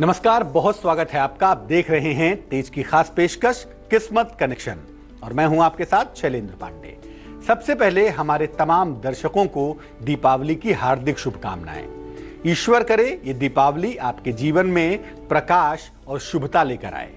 नमस्कार, बहुत स्वागत है आपका। आप देख रहे हैं तेज की खास पेशकश किस्मत कनेक्शन और मैं हूं आपके साथ शैलेंद्र पांडे। सबसे पहले हमारे तमाम दर्शकों को दीपावली की हार्दिक शुभकामनाएं। ईश्वर करे ये दीपावली आपके जीवन में प्रकाश और शुभता लेकर आए।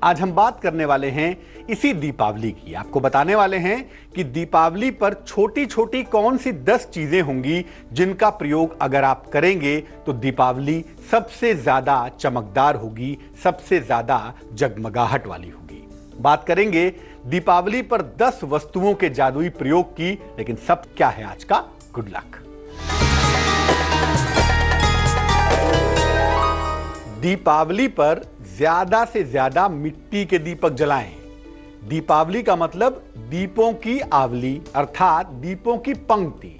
आज हम बात करने वाले हैं इसी दीपावली की। आपको बताने वाले हैं कि दीपावली पर छोटी छोटी कौन सी 10 चीजें होंगी जिनका प्रयोग अगर आप करेंगे तो दीपावली सबसे ज्यादा चमकदार होगी, सबसे ज्यादा जगमगाहट वाली होगी। बात करेंगे दीपावली पर 10 वस्तुओं के जादुई प्रयोग की। लेकिन सब क्या है आज का गुड लक। दीपावली पर ज्यादा से ज्यादा मिट्टी के दीपक जलाएं। दीपावली का मतलब दीपों की आवली अर्थात दीपों की पंक्ति।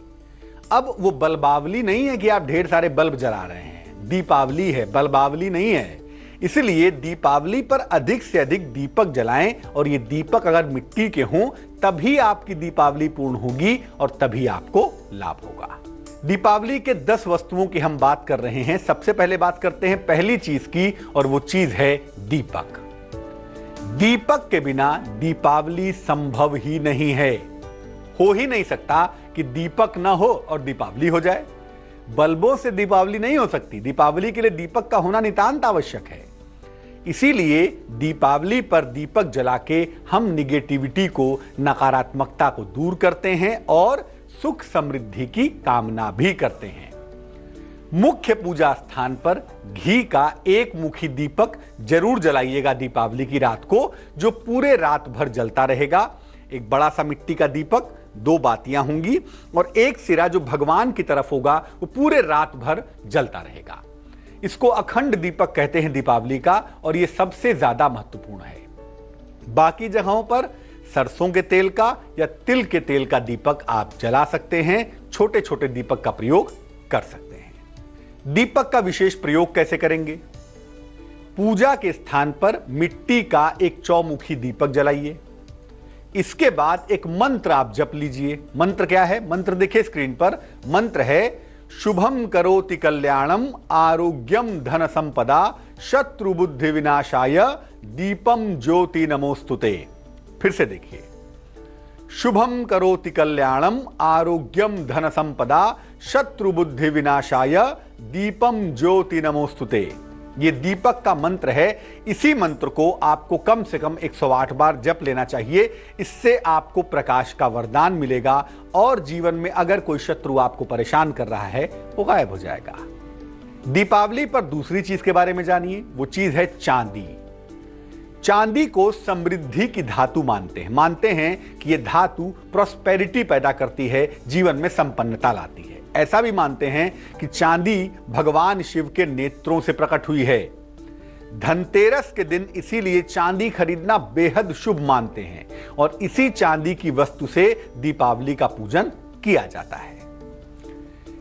अब वो बल्बावली नहीं है कि आप ढेर सारे बल्ब जला रहे हैं, दीपावली है, बल्बावली नहीं है। इसलिए दीपावली पर अधिक से अधिक दीपक जलाएं और ये दीपक अगर मिट्टी के हों तभी आपकी दीपावली पूर्ण होगी और तभी आपको लाभ होगा। दीपावली के 10 वस्तुओं की हम बात कर रहे हैं। सबसे पहले बात करते हैं पहली चीज की और वो चीज है दीपक। दीपक के बिना दीपावली संभव ही नहीं है। हो ही नहीं सकता कि दीपक ना हो और दीपावली हो जाए। बल्बों से दीपावली नहीं हो सकती। दीपावली के लिए दीपक का होना नितांत आवश्यक है। इसीलिए दीपावली पर दीपक जला के हम निगेटिविटी को, नकारात्मकता को दूर करते हैं और सुख समृद्धि की कामना भी करते हैं। मुख्य पूजा स्थान पर घी का एक मुखी दीपक जरूर जलाइएगा दीपावली की रात को, जो पूरे रात भर जलता रहेगा। एक बड़ा सा मिट्टी का दीपक, 2 बातियां होंगी और एक सिरा जो भगवान की तरफ होगा वो पूरे रात भर जलता रहेगा। इसको अखंड दीपक कहते हैं दीपावली का और यह सबसे ज्यादा महत्वपूर्ण है। बाकी जगहों पर सरसों के तेल का या तिल के तेल का दीपक आप जला सकते हैं। छोटे छोटे दीपक का प्रयोग कर सकते हैं। दीपक का विशेष प्रयोग कैसे करेंगे? पूजा के स्थान पर मिट्टी का एक चौमुखी दीपक जलाइए। इसके बाद एक मंत्र आप जप लीजिए। मंत्र क्या है? मंत्र देखिए स्क्रीन पर। मंत्र है शुभम करोति कल्याणम आरोग्यम धन संपदा शत्रु बुद्धि विनाशाय दीपम ज्योति नमोस्तुते। फिर से देखिए, शुभम करोति कल्याणम आरोग्यम धन संपदा शत्रु बुद्धि विनाशाय दीपम ज्योति नमोस्तुते। ये दीपक का मंत्र है। इसी मंत्र को आपको कम से कम 108 बार जप लेना चाहिए। इससे आपको प्रकाश का वरदान मिलेगा और जीवन में अगर कोई शत्रु आपको परेशान कर रहा है वो गायब हो जाएगा। दीपावली पर दूसरी चीज के बारे में जानिए। वो चीज है चांदी। चांदी को समृद्धि की धातु मानते हैं कि यह धातु प्रॉस्पेरिटी पैदा करती है, जीवन में संपन्नता लाती है। ऐसा भी मानते हैं कि चांदी भगवान शिव के नेत्रों से प्रकट हुई है। धनतेरस के दिन इसीलिए चांदी खरीदना बेहद शुभ मानते हैं और इसी चांदी की वस्तु से दीपावली का पूजन किया जाता है।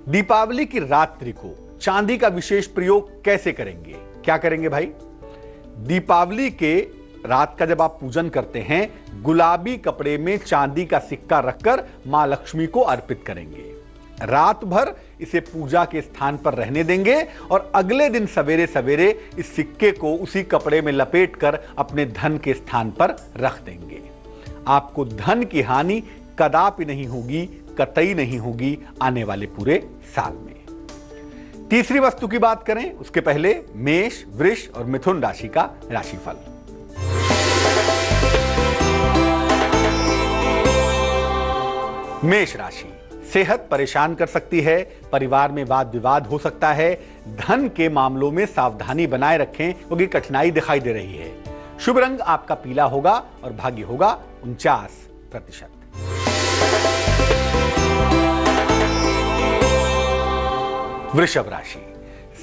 दीपावली की रात्रि को चांदी का विशेष प्रयोग कैसे करेंगे? क्या करेंगे भाई? दीपावली के रात का जब आप पूजन करते हैं, गुलाबी कपड़े में चांदी का सिक्का रखकर मां लक्ष्मी को अर्पित करेंगे। रात भर इसे पूजा के स्थान पर रहने देंगे और अगले दिन सवेरे सवेरे इस सिक्के को उसी कपड़े में लपेटकर अपने धन के स्थान पर रख देंगे। आपको धन की हानि कदापि नहीं होगी, कतई नहीं होगी आने वाले पूरे साल में। तीसरी वस्तु की बात करें उसके पहले मेष, वृष और मिथुन राशि का राशिफल। मेष राशि, सेहत परेशान कर सकती है, परिवार में वाद विवाद हो सकता है। धन के मामलों में सावधानी बनाए रखें क्योंकि कठिनाई दिखाई दे रही है। शुभ रंग आपका पीला होगा और भाग्य होगा 49%। वृषभ राशि,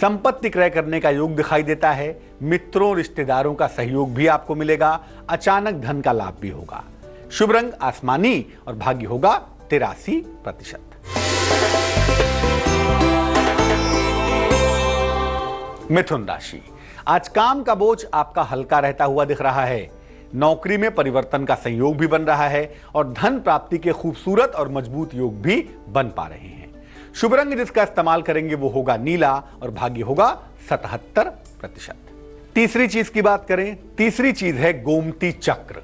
संपत्ति क्रय करने का योग दिखाई देता है। मित्रों रिश्तेदारों का सहयोग भी आपको मिलेगा। अचानक धन का लाभ भी होगा। शुभ रंग आसमानी और भाग्य होगा 83%। मिथुन राशि, आज काम का बोझ आपका हल्का रहता हुआ दिख रहा है। नौकरी में परिवर्तन का संयोग भी बन रहा है और धन प्राप्ति के खूबसूरत और मजबूत योग भी बन पा रहे हैं। शुभ रंग जिसका इस्तेमाल करेंगे वो होगा नीला और भाग्य होगा 77%। तीसरी चीज की बात करें, तीसरी चीज है गोमती चक्र।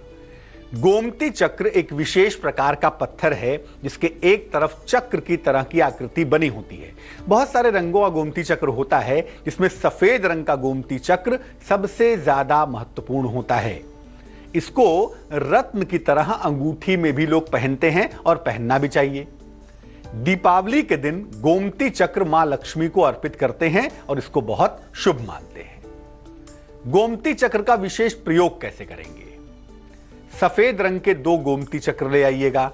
गोमती चक्र एक विशेष प्रकार का पत्थर है जिसके एक तरफ चक्र की तरह की आकृति बनी होती है। बहुत सारे रंगों का गोमती चक्र होता है जिसमें सफेद रंग का गोमती चक्र सबसे ज्यादा महत्वपूर्ण होता है। इसको रत्न की तरह अंगूठी में भी लोग पहनते हैं और पहनना भी चाहिए। दीपावली के दिन गोमती चक्र मां लक्ष्मी को अर्पित करते हैं और इसको बहुत शुभ मानते हैं। गोमती चक्र का विशेष प्रयोग कैसे करेंगे? सफेद रंग के 2 गोमती चक्र ले आइएगा।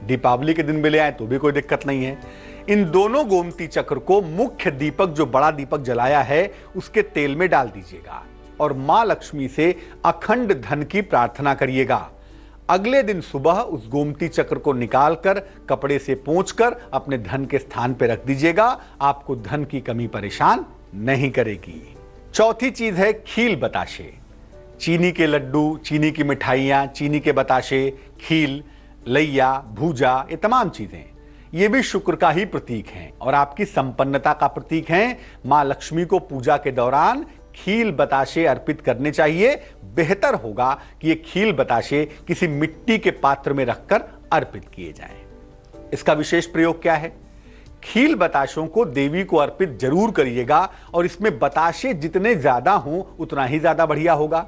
दीपावली के दिन भी ले आए तो भी कोई दिक्कत नहीं है। इन दोनों गोमती चक्र को मुख्य दीपक, जो बड़ा दीपक जलाया है, उसके तेल में डाल दीजिएगा और मां लक्ष्मी से अखंड धन की प्रार्थना करिएगा। अगले दिन सुबह उस गोमती चक्र को निकालकर कपड़े से पोंछकर अपने धन के स्थान पर रख दीजिएगा। आपको धन की कमी परेशान नहीं करेगी। चौथी चीज है खील बताशे। चीनी के लड्डू, चीनी की मिठाइयाँ, चीनी के बताशे, खील, लैया, भूजा, ये तमाम चीजें ये भी शुक्र का ही प्रतीक हैं और आपकी संपन्नता का प्रतीक हैं। मां लक्ष्मी को पूजा के दौरान खील बताशे अर्पित करने चाहिए। बेहतर होगा कि ये खील बताशे किसी मिट्टी के पात्र में रखकर अर्पित किए जाएं। इसका विशेष प्रयोग क्या है? खील बताशों को देवी को अर्पित जरूर करिएगा और इसमें बताशे जितने ज्यादा हों उतना ही ज्यादा बढ़िया होगा।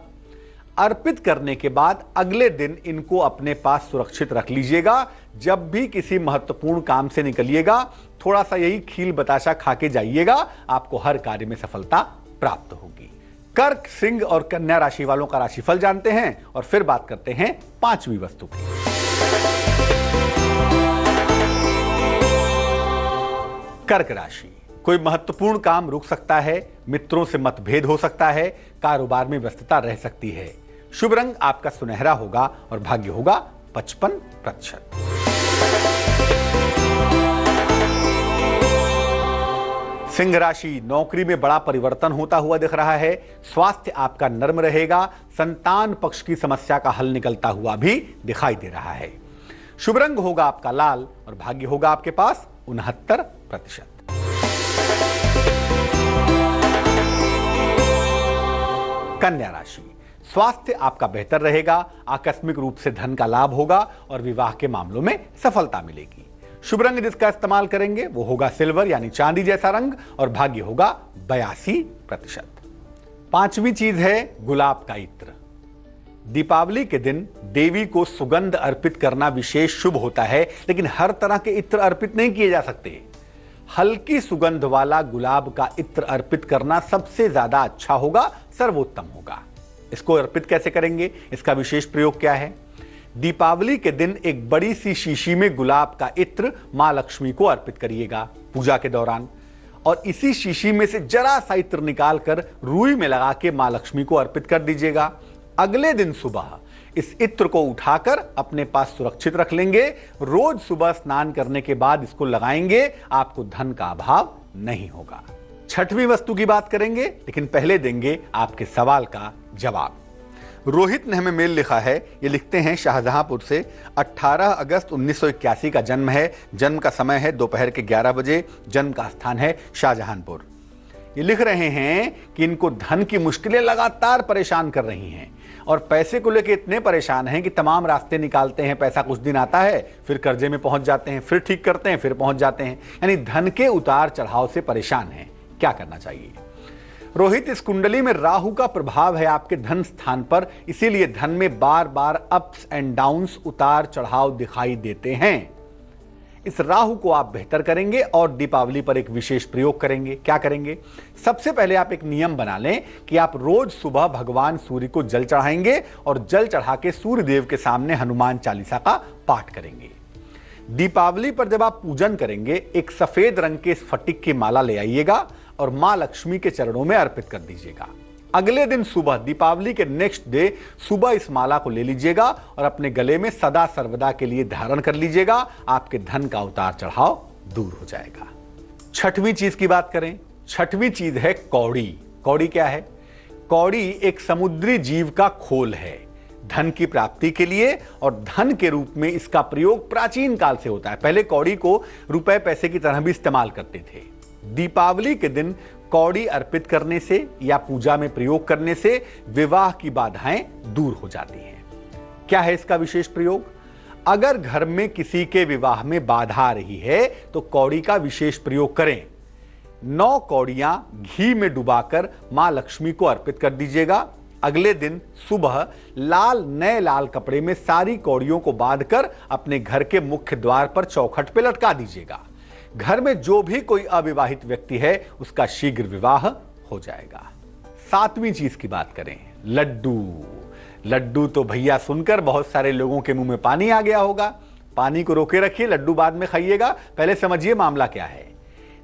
अर्पित करने के बाद अगले दिन इनको अपने पास सुरक्षित रख लीजिएगा। जब भी किसी महत्वपूर्ण काम से निकलिएगा थोड़ा सा यही खील बताशा खा के जाइएगा, आपको हर कार्य में सफलता प्राप्त होगी। कर्क, सिंह और कन्या राशि वालों का राशिफल जानते हैं और फिर बात करते हैं 5वीं वस्तु की। कर्क राशि, कोई महत्वपूर्ण काम रुक सकता है, मित्रों से मतभेद हो सकता है, कारोबार में व्यस्तता रह सकती है। शुभ रंग आपका सुनहरा होगा और भाग्य होगा 55%। सिंह राशि, नौकरी में बड़ा परिवर्तन होता हुआ दिख रहा है। स्वास्थ्य आपका नर्म रहेगा। संतान पक्ष की समस्या का हल निकलता हुआ भी दिखाई दे रहा है। शुभ रंग होगा आपका लाल और भाग्य होगा आपके पास 69%। कन्या राशि, स्वास्थ्य आपका बेहतर रहेगा। आकस्मिक रूप से धन का लाभ होगा और विवाह के मामलों में सफलता मिलेगी। शुभ रंग जिसका इस्तेमाल करेंगे वो होगा सिल्वर यानी चांदी जैसा रंग और भाग्य होगा 82%। 5वीं चीज है गुलाब का इत्र। दीपावली के दिन देवी को सुगंध अर्पित करना विशेष शुभ होता है, लेकिन हर तरह के इत्र अर्पित नहीं किए जा सकते। हल्की सुगंध वाला गुलाब का इत्र अर्पित करना सबसे ज्यादा अच्छा होगा, सर्वोत्तम होगा। इसको अर्पित कैसे करेंगे? इसका विशेष प्रयोग क्या है? दीपावली के दिन एक बड़ी सी शीशी में गुलाब का इत्र मां लक्ष्मी को अर्पित करिएगा पूजा के दौरान और इसी शीशी में से जरा सा इत्र निकालकर रुई में लगा के मां लक्ष्मी को अर्पित कर दीजिएगा। अगले दिन सुबह इस इत्र को उठाकर अपने पास सुरक्षित रख लेंगे। रोज सुबह स्नान करने के बाद इसको लगाएंगे, आपको धन का अभाव नहीं होगा। 6वीं वस्तु की बात करेंगे, लेकिन पहले देंगे आपके सवाल का जवाब। रोहित ने हमें मेल लिखा है। ये लिखते हैं शाहजहांपुर से। 18 अगस्त 1981 का जन्म है। जन्म का समय है दोपहर के 11 बजे। जन्म का स्थान है शाहजहांपुर। ये लिख रहे हैं कि इनको धन की मुश्किलें लगातार परेशान कर रही हैं और पैसे को लेकर इतने परेशान हैं कि तमाम रास्ते निकालते हैं। पैसा कुछ दिन आता है, फिर कर्जे में पहुंच जाते हैं, फिर ठीक करते हैं, फिर पहुंच जाते हैं। यानी धन के उतार चढ़ाव से परेशान हैं। क्या करना चाहिए? रोहित, इस कुंडली में राहु का प्रभाव है आपके धन स्थान पर, इसीलिए धन में बार बार अप्स एंड डाउन्स, उतार चढ़ाव दिखाई देते हैं। इस राहु को आप बेहतर करेंगे और दीपावली पर एक विशेष प्रयोग करेंगे। क्या करेंगे? सबसे पहले आप एक नियम बना लें कि आप रोज सुबह भगवान सूर्य को जल चढ़ाएंगे और जल चढ़ा के सूर्य देव के सामने हनुमान चालीसा का पाठ करेंगे। दीपावली पर जब आप पूजन करेंगे एक सफेद रंग के स्फटिक की माला ले आइएगा और मां लक्ष्मी के चरणों में अर्पित कर दीजिएगा। अगले दिन सुबह, दीपावली के नेक्स्ट डे सुबह इस माला को ले लीजिएगा और अपने गले में सदा सर्वदा के लिए धारण कर लीजिएगा। आपके धन का उतार चढ़ाव दूर हो जाएगा। 6वीं चीज की बात करें। 6वीं चीज है कौड़ी। कौड़ी क्या है? कौड़ी एक समुद्री जीव का खोल है धन की प्राप्ति के लिए और धन के रूप में इसका प्रयोग प्राचीन काल से होता है। पहले कौड़ी को रुपए पैसे की तरह भी इस्तेमाल करते थे। दीपावली के दिन कौड़ी अर्पित करने से या पूजा में प्रयोग करने से विवाह की बाधाएं दूर हो जाती हैं। क्या है इसका विशेष प्रयोग? अगर घर में किसी के विवाह में बाधा आ रही है तो कौड़ी का विशेष प्रयोग करें। 9 कौड़ियां घी में डुबाकर मां लक्ष्मी को अर्पित कर दीजिएगा। अगले दिन सुबह नए लाल कपड़े में सारी कौड़ियों को बांधकर अपने घर के मुख्य द्वार पर चौखट पे लटका दीजिएगा। घर में जो भी कोई अविवाहित व्यक्ति है उसका शीघ्र विवाह हो जाएगा। 7वीं चीज की बात करें, लड्डू। लड्डू तो भैया सुनकर बहुत सारे लोगों के मुंह में पानी आ गया होगा। पानी को रोके रखिए, लड्डू बाद में खाइएगा। पहले समझिए मामला क्या है।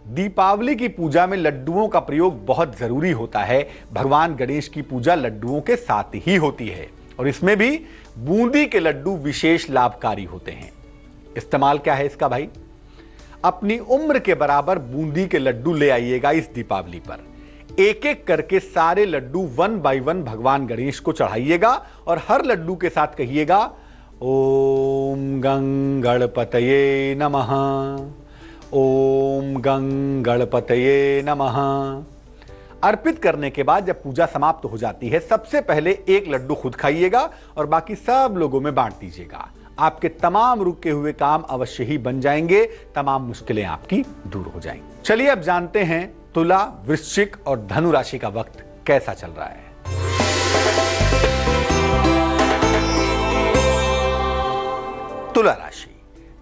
दीपावली की पूजा में लड्डुओं का प्रयोग बहुत जरूरी होता है। भगवान गणेश की पूजा लड्डुओं के साथ ही होती है और इसमें भी बूंदी के लड्डू विशेष लाभकारी होते हैं। इस्तेमाल क्या है इसका भाई? अपनी उम्र के बराबर बूंदी के लड्डू ले आइएगा इस दीपावली पर। एक एक करके सारे लड्डू 1 बाय 1 भगवान गणेश को चढ़ाइएगा और हर लड्डू के साथ कहिएगा ओम गं गणपतये नमः, ओम गं गणपतये नमः। अर्पित करने के बाद जब पूजा समाप्त हो जाती है, सबसे पहले एक लड्डू खुद खाइएगा और बाकी सब लोगों में बांट दीजिएगा। आपके तमाम रुके हुए काम अवश्य ही बन जाएंगे, तमाम मुश्किलें आपकी दूर हो जाएंगी। चलिए अब जानते हैं तुला, वृश्चिक और धनु राशि का वक्त कैसा चल रहा है। तुला राशि,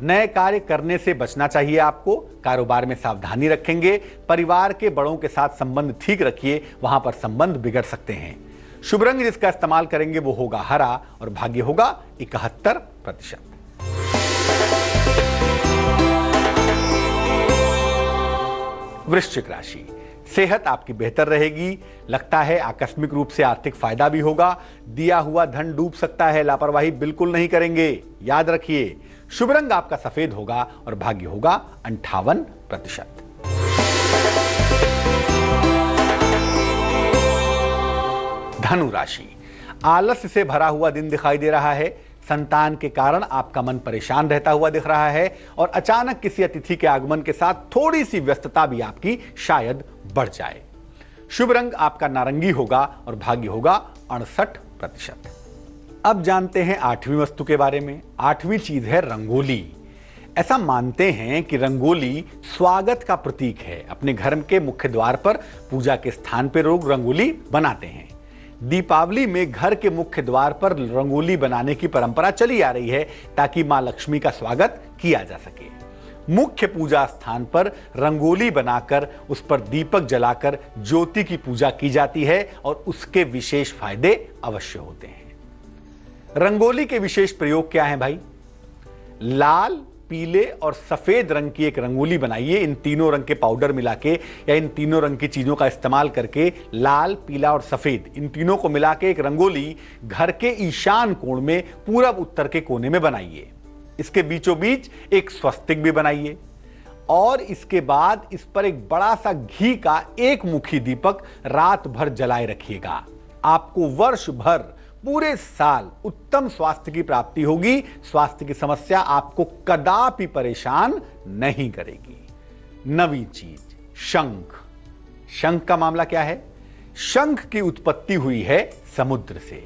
नए कार्य करने से बचना चाहिए आपको। कारोबार में सावधानी रखेंगे। परिवार के बड़ों के साथ संबंध ठीक रखिए, वहां पर संबंध बिगड़ सकते हैं। शुभ रंग जिसका इस्तेमाल करेंगे वो होगा हरा और भाग्य होगा 71%। वृश्चिक राशि, सेहत आपकी बेहतर रहेगी। लगता है आकस्मिक रूप से आर्थिक फायदा भी होगा। दिया हुआ धन डूब सकता है, लापरवाही बिल्कुल नहीं करेंगे, याद रखिए। शुभ रंग आपका सफेद होगा और भाग्य होगा 58%। धनु राशि, आलस्य से भरा हुआ दिन दिखाई दे रहा है। संतान के कारण आपका मन परेशान रहता हुआ दिख रहा है और अचानक किसी अतिथि के आगमन के साथ थोड़ी सी व्यस्तता भी आपकी शायद बढ़ जाए। शुभ रंग आपका नारंगी होगा और भाग्य होगा 68%। अब जानते हैं 8वीं वस्तु के बारे में। 8वीं चीज है रंगोली। ऐसा मानते हैं कि रंगोली स्वागत का प्रतीक है। अपने घर के मुख्य द्वार पर पूजा के स्थान पर लोग रंगोली बनाते हैं। दीपावली में घर के मुख्य द्वार पर रंगोली बनाने की परंपरा चली आ रही है ताकि मां लक्ष्मी का स्वागत किया जा सके। मुख्य पूजा स्थान पर रंगोली बनाकर उस पर दीपक जलाकर ज्योति की पूजा की जाती है और उसके विशेष फायदे अवश्य होते हैं। रंगोली के विशेष प्रयोग क्या है भाई? लाल, पीले और सफेद रंग की एक रंगोली बनाइए। इन तीनों रंग के पाउडर मिला के या इन तीनों रंग की चीजों का इस्तेमाल करके लाल, पीला और सफेद इन तीनों को मिला के एक रंगोली घर के ईशान कोण में पूरब उत्तर के कोने में बनाइए। इसके बीचों बीच एक स्वस्तिक भी बनाइए और इसके बाद इस पर एक बड़ा सा घी का एक मुखी दीपक रात भर जलाए रखिएगा। आपको वर्ष भर पूरे साल उत्तम स्वास्थ्य की प्राप्ति होगी। स्वास्थ्य की समस्या आपको कदापि परेशान नहीं करेगी। 9वीं चीज, शंख। शंख का मामला क्या है? शंख की उत्पत्ति हुई है समुद्र से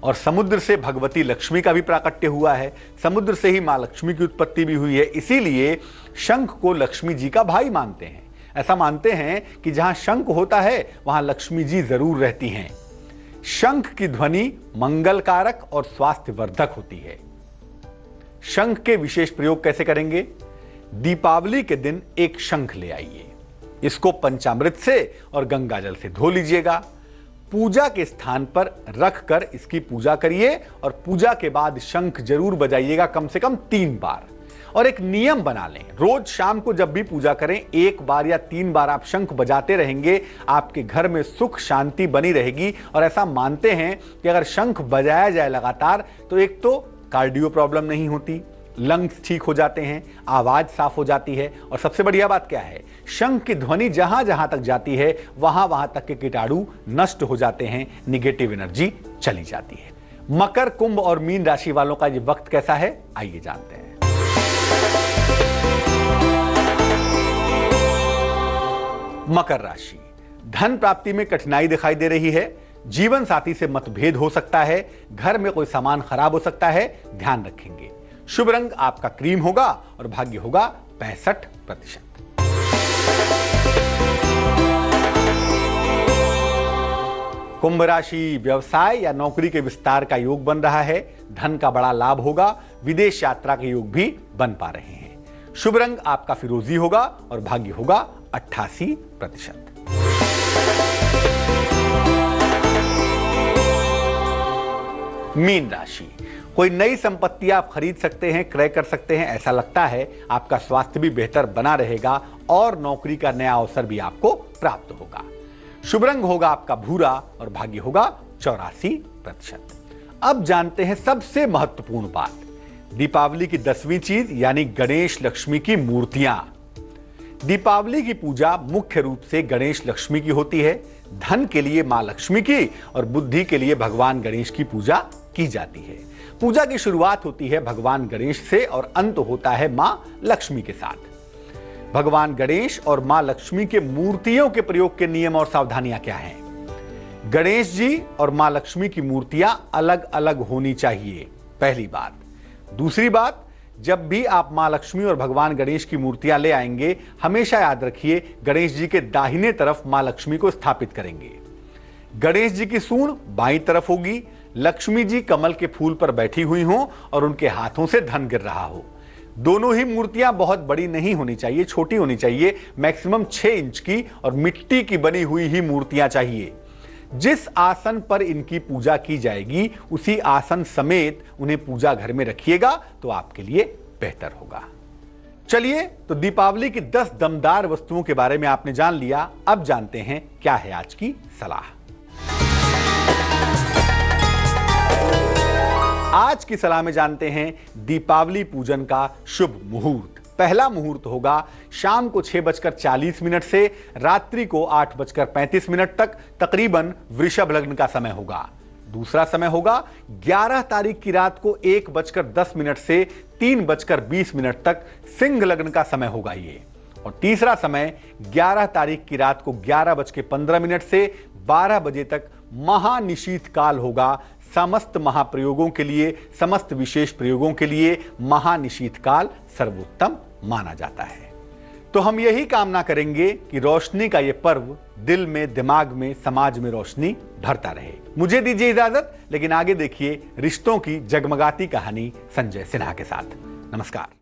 और समुद्र से भगवती लक्ष्मी का भी प्राकट्य हुआ है। समुद्र से ही मां लक्ष्मी की उत्पत्ति भी हुई है। इसीलिए शंख को लक्ष्मी जी का भाई मानते हैं। ऐसा मानते हैं कि जहां शंख होता है वहां लक्ष्मी जी जरूर रहती हैं। शंख की ध्वनि मंगलकारक और स्वास्थ्य वर्धक होती है। शंख के विशेष प्रयोग कैसे करेंगे? दीपावली के दिन एक शंख ले आइए। इसको पंचामृत से और गंगा जल से धो लीजिएगा। पूजा के स्थान पर रखकर इसकी पूजा करिए और पूजा के बाद शंख जरूर बजाइएगा कम से कम 3 बार। और एक नियम बना लें, रोज शाम को जब भी पूजा करें 1 बार या 3 बार आप शंख बजाते रहेंगे। आपके घर में सुख शांति बनी रहेगी। और ऐसा मानते हैं कि अगर शंख बजाया जाए लगातार तो एक तो कार्डियो प्रॉब्लम नहीं होती, लंग्स ठीक हो जाते हैं, आवाज साफ हो जाती है और सबसे बढ़िया बात क्या है, शंख की ध्वनि जहां जहां तक जाती है वहां तक के कीटाणु नष्ट हो जाते हैं, निगेटिव एनर्जी चली जाती है। मकर, कुंभ और मीन राशि वालों का ये वक्त कैसा है, आइए जानते हैं। मकर राशि, धन प्राप्ति में कठिनाई दिखाई दे रही है। जीवन साथी से मतभेद हो सकता है। घर में कोई सामान खराब हो सकता है, ध्यान रखेंगे। शुभ रंग आपका क्रीम होगा और भाग्य होगा 65%। कुंभ राशि, व्यवसाय या नौकरी के विस्तार का योग बन रहा है। धन का बड़ा लाभ होगा। विदेश यात्रा के योग भी बन पा रहे हैं। शुभ रंग आपका फिरोजी होगा और भाग्य होगा 88%। मीन राशि, कोई नई संपत्ति आप खरीद सकते हैं, क्रय कर सकते हैं, ऐसा लगता है। आपका स्वास्थ्य भी बेहतर बना रहेगा और नौकरी का नया अवसर भी आपको प्राप्त होगा। शुभ रंग होगा आपका भूरा और भाग्य होगा 84%। अब जानते हैं सबसे महत्वपूर्ण बात, दीपावली की 10वीं चीज यानी गणेश लक्ष्मी की मूर्तियां। दीपावली की पूजा मुख्य रूप से गणेश लक्ष्मी की होती है। धन के लिए मां लक्ष्मी की और बुद्धि के लिए भगवान गणेश की पूजा की जाती है। पूजा की शुरुआत होती है भगवान गणेश से और अंत होता है मां लक्ष्मी के साथ। भगवान गणेश और मां लक्ष्मी के मूर्तियों के प्रयोग के नियम और सावधानियां क्या हैं? गणेश जी और मां लक्ष्मी की मूर्तियां अलग अलग होनी चाहिए, पहली बात। दूसरी बात, जब भी आप मां लक्ष्मी और भगवान गणेश की मूर्तियां ले आएंगे, हमेशा याद रखिए गणेश जी के दाहिने तरफ मां लक्ष्मी को स्थापित करेंगे। गणेश जी की सूंड बाईं तरफ होगी। लक्ष्मी जी कमल के फूल पर बैठी हुई हों और उनके हाथों से धन गिर रहा हो। दोनों ही मूर्तियां बहुत बड़ी नहीं होनी चाहिए, छोटी होनी चाहिए, मैक्सिमम 6 इंच की, और मिट्टी की बनी हुई ही मूर्तियां चाहिए। जिस आसन पर इनकी पूजा की जाएगी उसी आसन समेत उन्हें पूजा घर में रखिएगा तो आपके लिए बेहतर होगा। चलिए, तो दीपावली की 10 दमदार वस्तुओं के बारे में आपने जान लिया। अब जानते हैं क्या है आज की सलाह। आज की सलाह में जानते हैं दीपावली पूजन का शुभ मुहूर्त। पहला मुहूर्त होगा शाम को 6:40 से रात्रि को 8:35 तक, तकरीबन वृषभ लग्न का समय होगा। दूसरा समय होगा 11 तारीख की रात को 1:10 से 3:20 तक, सिंह लग्न का समय होगा ये। और तीसरा समय 11 तारीख की रात को 11:15 से 12 बजे तक महानिशीत काल होगा। समस्त महाप्रयोगों के लिए, समस्त विशेष प्रयोगों के लिए महानिशीत काल सर्वोत्तम माना जाता है। तो हम यही कामना करेंगे कि रोशनी का ये पर्व दिल में, दिमाग में, समाज में रोशनी भरता रहे। मुझे दीजिए इजाजत, लेकिन आगे देखिए रिश्तों की जगमगाती कहानी संजय सिन्हा के साथ। नमस्कार।